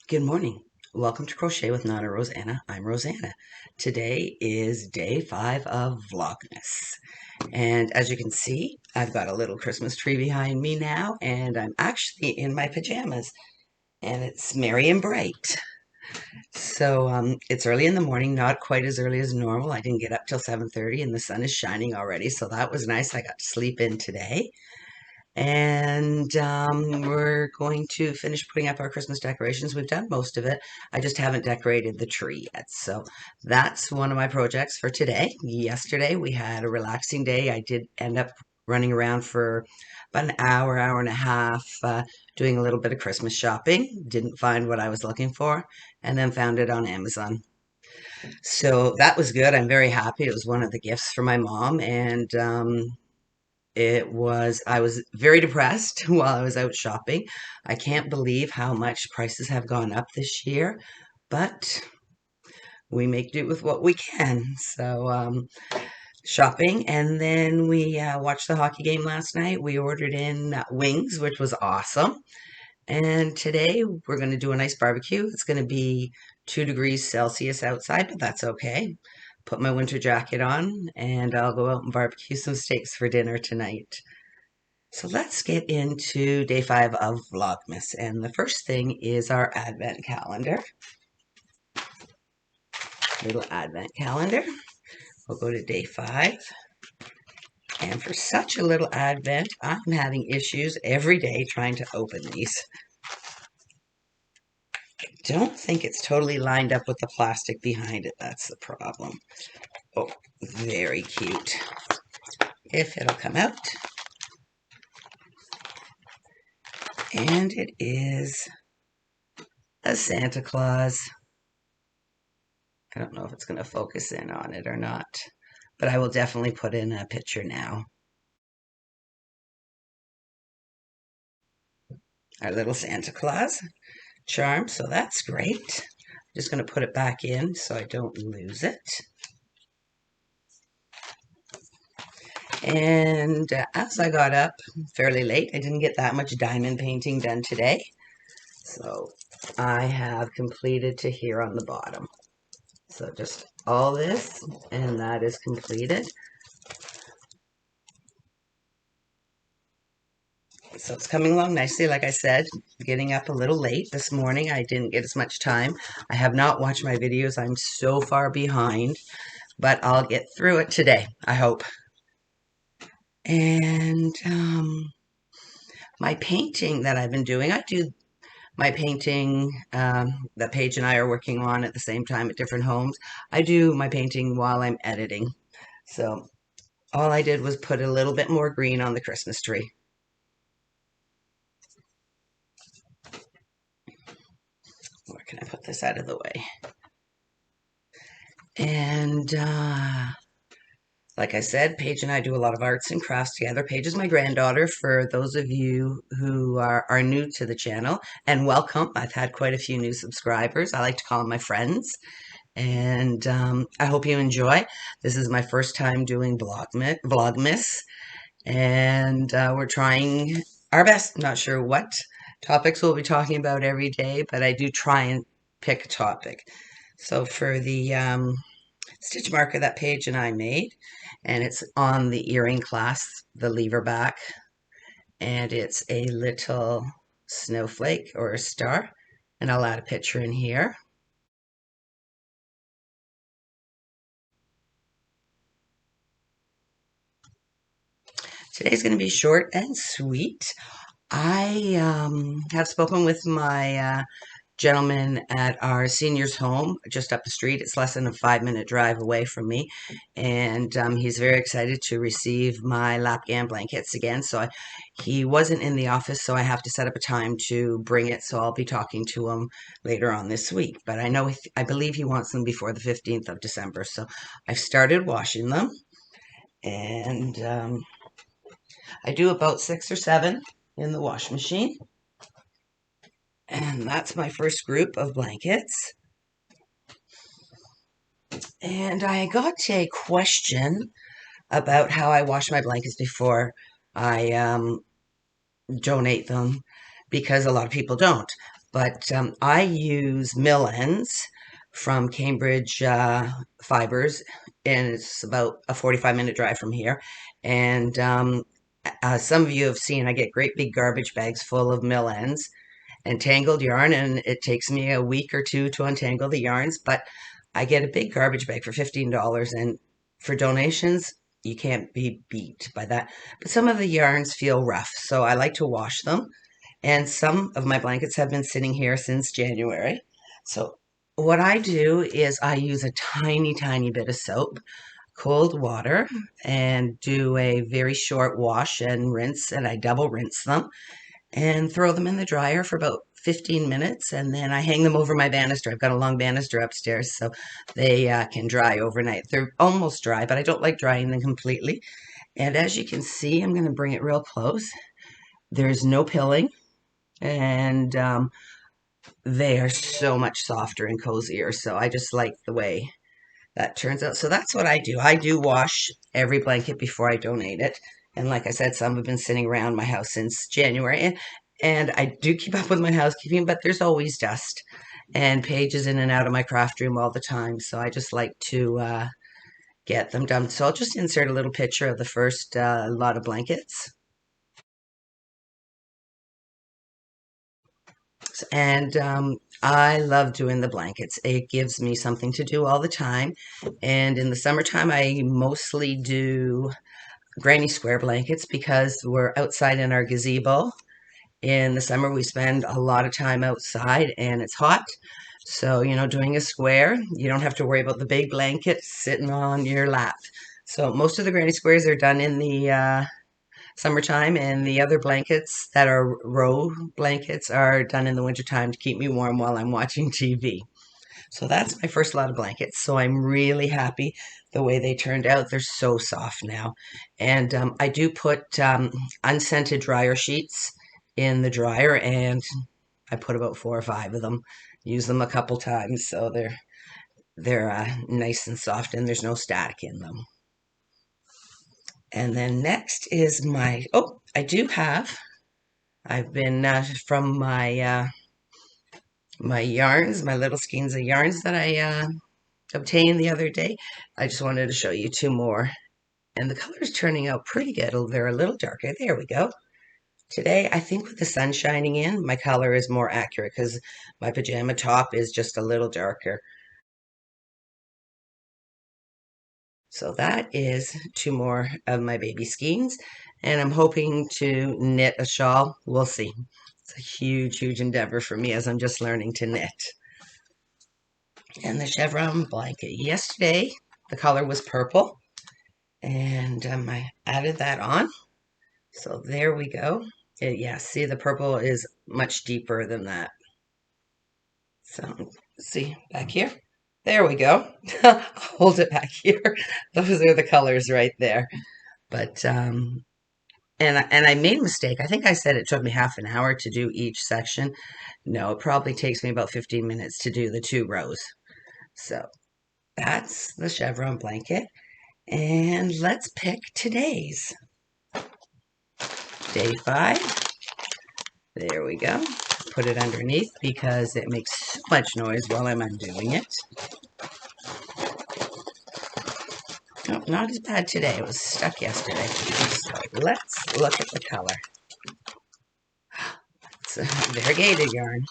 Good morning. Welcome to Crochet with Nana Rosanna. I'm Rosanna. Today is day 5 of Vlogmas. And as you can see, I've got a little Christmas tree behind me now, and I'm actually in my pajamas, and it's merry and bright. So it's early in the morning, not quite as early as normal. I didn't get up till 7:30, and the sun is shining already, so that was nice. I got to sleep in today. And we're going to finish putting up our Christmas decorations. We've done most of it. I just haven't decorated the tree yet. So that's one of my projects for today. Yesterday we had a relaxing day. I did end up running around for about an hour, hour and a half, doing a little bit of Christmas shopping. Didn't find what I was looking for, and then found it on Amazon. So that was good. I'm very happy. It was one of the gifts for my mom, and I was very depressed while I was out shopping. I can't believe how much prices have gone up this year, but we make do with what we can. So shopping, and then we watched the hockey game last night. We ordered in wings, which was awesome. And today we're going to do a nice barbecue. It's going to be 2 degrees Celsius outside, but that's okay. Put my winter jacket on, and I'll go out and barbecue some steaks for dinner tonight. So let's get into day 5 of Vlogmas. And the first thing is our advent calendar. Little advent calendar. We'll go to day 5. And for such a little advent, I'm having issues every day trying to open these. I don't think it's totally lined up with the plastic behind it. That's the problem. Oh, very cute. If it'll come out. And it is a Santa Claus. I don't know if it's going to focus in on it or not, but I will definitely put in a picture now. Our little Santa Claus charm, so that's great. I'm just going to put it back in so I don't lose it. And as I got up fairly late, I didn't get that much diamond painting done today. So I have completed to here on the bottom. So just all this, and that is completed. So it's coming along nicely. Like I said, getting up a little late this morning. I didn't get as much time. I have not watched my videos. I'm so far behind, but I'll get through it today, I hope. And my painting that I've been doing, I do my painting that Paige and I are working on at the same time at different homes. I do my painting while I'm editing. So all I did was put a little bit more green on the Christmas tree. Where can I put this out of the way? And like I said, Paige and I do a lot of arts and crafts together. Paige is my granddaughter, for those of you who are new to the channel, and welcome. I've had quite a few new subscribers. I like to call them my friends. And I hope you enjoy. This is my first time doing Vlogmas, and we're trying our best. Not sure what topics we'll be talking about every day, but I do try and pick a topic. So for the stitch marker that Paige and I made, and it's on the earring clasp, the lever back, and it's a little snowflake or a star, and I'll add a picture in here. Today's going to be short and sweet. I have spoken with my gentleman at our seniors home just up the street. It's less than a 5-minute drive away from me, and he's very excited to receive my Lapghan blankets again. So he wasn't in the office, so I have to set up a time to bring it. So I'll be talking to him later on this week. But I believe he wants them before the 15th of December. So I've started washing them, and I do about 6 or 7 in the wash machine. And that's my first group of blankets. And I got a question about how I wash my blankets before I donate them, because a lot of people don't. but I use mill ends from Cambridge Fibers, and it's about a 45-minute drive from here. And some of you have seen I get great big garbage bags full of mill ends and tangled yarn, and it takes me a week or two to untangle the yarns, but I get a big garbage bag for $15, and for donations, you can't be beat by that. But some of the yarns feel rough, so I like to wash them. And some of my blankets have been sitting here since January. So what I do is I use a tiny, tiny bit of soap, cold water, and do a very short wash and rinse, and I double rinse them and throw them in the dryer for about 15 minutes, and then I hang them over my banister. I've got a long banister upstairs, so they can dry overnight. They're almost dry, but I don't like drying them completely. And as you can see, I'm going to bring it real close. There's no pilling, and they are so much softer and cozier, so I just like the way that turns out. So that's what I do. I do wash every blanket before I donate it. And like I said, some have been sitting around my house since January. And I do keep up with my housekeeping, but there's always dust. And Paige is in and out of my craft room all the time. So I just like to get them done. So I'll just insert a little picture of the first lot of blankets. And I love doing the blankets. It gives me something to do all the time. And in the summertime, I mostly do granny square blankets because we're outside in our gazebo. In the summer, we spend a lot of time outside and it's hot. So, doing a square, you don't have to worry about the big blanket sitting on your lap. So most of the granny squares are done in the summertime, and the other blankets that are row blankets are done in the wintertime to keep me warm while I'm watching TV. So that's my first lot of blankets. So I'm really happy the way they turned out. They're so soft now. And I do put unscented dryer sheets in the dryer, and I put about 4 or 5 of them. Use them a couple times, so they're nice and soft, and there's no static in them. And then next is I've been from my my yarns, my little skeins of yarns that I obtained the other day. I just wanted to show you 2 more. And the color's turning out pretty good. They're a little darker. There we go. Today, I think with the sun shining in, my color is more accurate because my pajama top is just a little darker. So that is 2 more of my baby skeins. And I'm hoping to knit a shawl. We'll see. It's a huge, huge endeavor for me as I'm just learning to knit. And the chevron blanket. Yesterday, the color was purple. And I added that on. So there we go. Yeah, see, the purple is much deeper than that. So, see, back here. There we go. Hold it back here. Those are the colors right there. But, and I made a mistake. I think I said it took me half an hour to do each section. No, it probably takes me about 15 minutes to do the 2 rows. So, that's the chevron blanket. And let's pick today's. Day 5. There we go. Put it underneath because it makes so much noise while I'm undoing it. Oh, not as bad today. It was stuck yesterday. So let's look at the color. It's a variegated yarn.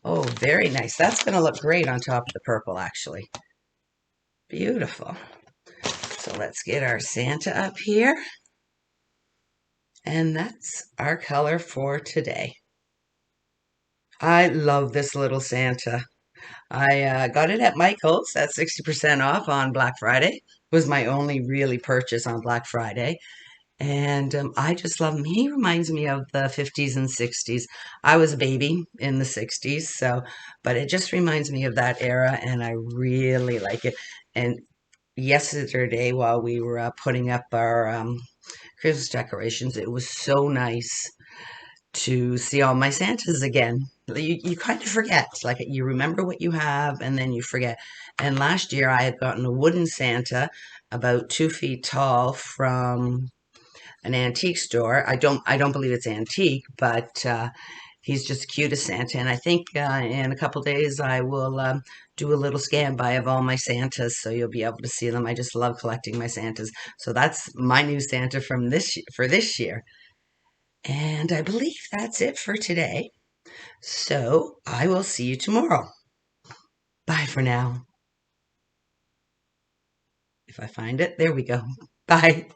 Oh, very nice. That's going to look great on top of the purple, actually. Beautiful. So let's get our Santa up here. And that's our color for today. I love this little Santa. I got it at Michael's at 60% off on Black Friday. It was my only really purchase on Black Friday. And I just love him. He reminds me of the 50s and 60s. I was a baby in the 60s, but it just reminds me of that era, and I really like it. And yesterday, while we were putting up our Christmas decorations, it was so nice to see all my Santas again. You kind of forget, like you remember what you have and then you forget. And last year I had gotten a wooden Santa about 2 feet tall from an antique store. I don't believe it's antique, but He's just cute as Santa, and I think in a couple days I will do a little scan by of all my Santas, so you'll be able to see them. I just love collecting my Santas. So that's my new Santa from for this year. And I believe that's it for today. So I will see you tomorrow. Bye for now. If I find it, there we go. Bye.